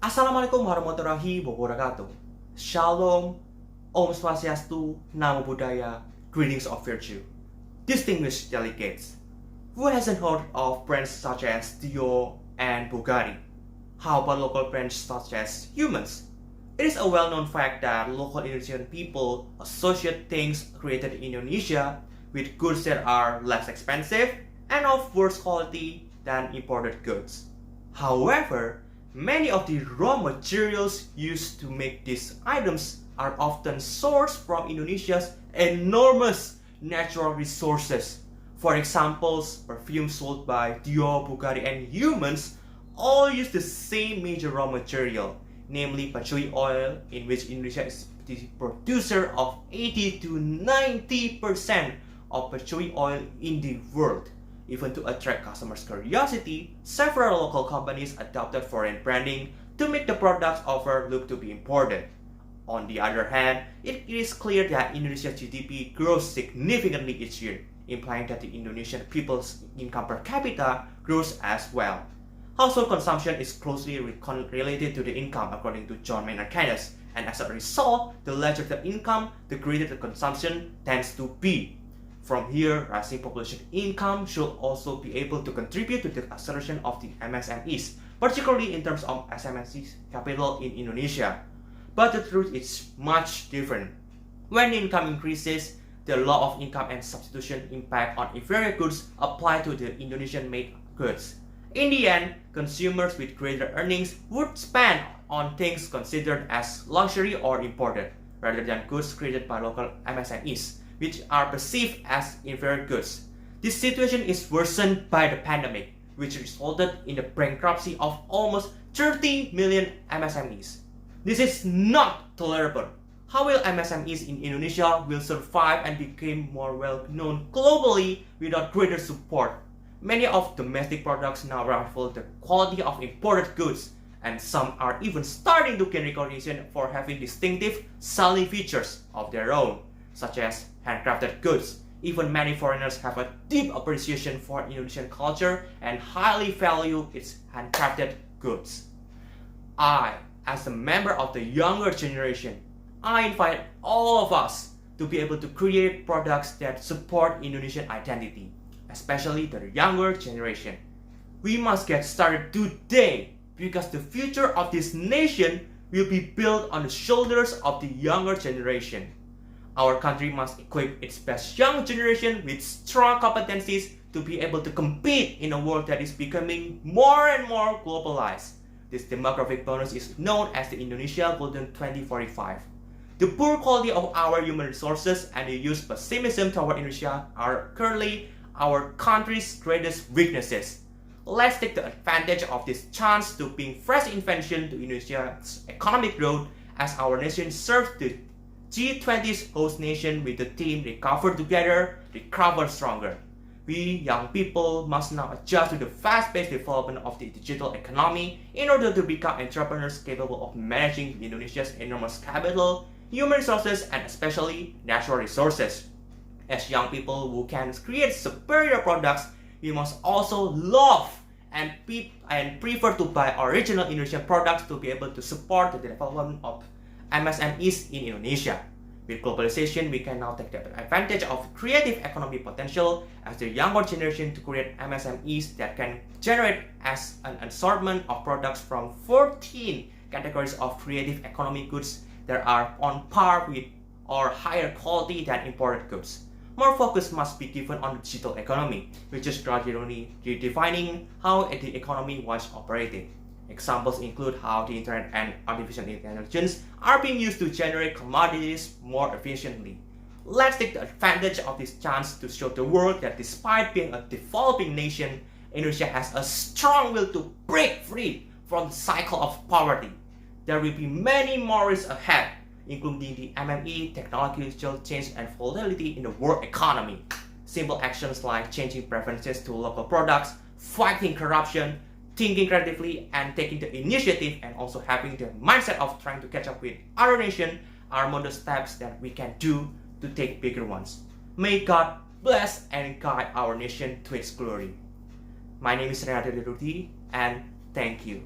Assalamualaikum warahmatullahi wabarakatuh. Shalom, Om Swastiastu, Namo Buddhaya, greetings of virtue. Distinguished delegates, who hasn't heard of brands such as Dior and Bugatti? How about local brands such as Humans? It is a well-known fact that local Indonesian people associate things created in Indonesia with goods that are less expensive and of worse quality than imported goods. However, many of the raw materials used to make these items are often sourced from Indonesia's enormous natural resources. For example, perfumes sold by Dior, Bugatti, and Humans all use the same major raw material, namely patchouli oil, in which Indonesia is the producer of 80 to 90% of patchouli oil in the world. Even to attract customers' curiosity, several local companies adopted foreign branding to make the products offered look to be imported. On the other hand, it is clear that Indonesia's GDP grows significantly each year, implying that the Indonesian people's income per capita grows as well. Household consumption is closely related to the income according to John Maynard Keynes, and as a result, the larger the income, the greater the consumption tends to be. From here, rising population income should also be able to contribute to the acceleration of the MSMEs, particularly in terms of SMEs capital in Indonesia. But the truth is much different. When income increases, the law of income and substitution impact on inferior goods apply to the Indonesian-made goods. In the end, consumers with greater earnings would spend on things considered as luxury or imported, rather than goods created by local MSMEs, which are perceived as inferior goods. This situation is worsened by the pandemic, which resulted in the bankruptcy of almost 30 million MSMEs. This is not tolerable. How will MSMEs in Indonesia will survive and become more well known globally without greater support? Many of domestic products now rival the quality of imported goods, and some are even starting to gain recognition for having distinctive selling features of their own, such as handcrafted goods. Even many foreigners have a deep appreciation for Indonesian culture and highly value its handcrafted goods. I, as a member of the younger generation, I invite all of us to be able to create products that support Indonesian identity, especially the younger generation. We must get started today because the future of this nation will be built on the shoulders of the younger generation. Our country must equip its best young generation with strong competencies to be able to compete in a world that is becoming more and more globalized. This demographic bonus is known as the Indonesia Golden 2045. The poor quality of our human resources and the youth pessimism toward Indonesia are currently our country's greatest weaknesses. Let's take the advantage of this chance to bring fresh invention to Indonesia's economic growth as our nation serves the G20's host nation with the theme Recover Together, Recover Stronger. We young people must now adjust to the fast-paced development of the digital economy in order to become entrepreneurs capable of managing Indonesia's enormous capital, human resources, and especially natural resources. As young people who can create superior products, we must also love and prefer to buy original Indonesian products to be able to support the development of MSMEs in Indonesia. With globalization, we can now take the advantage of creative economic potential as the younger generation to create MSMEs that can generate as an assortment of products from 14 categories of creative economic goods that are on par with or higher quality than imported goods. More focus must be given on the digital economy, which is gradually redefining how the economy was operating. Examples include how the internet and artificial intelligence are being used to generate commodities more efficiently. Let's take the advantage of this chance to show the world that despite being a developing nation, Indonesia has a strong will to break free from the cycle of poverty. There will be many more risks ahead, including the MME, technological change, and volatility in the world economy. Simple actions like changing preferences to local products, fighting corruption, thinking creatively, and taking the initiative, and also having the mindset of trying to catch up with other nations are modest steps that we can do to take bigger ones. May God bless and guide our nation to its glory. My name is Reinhard, and thank you.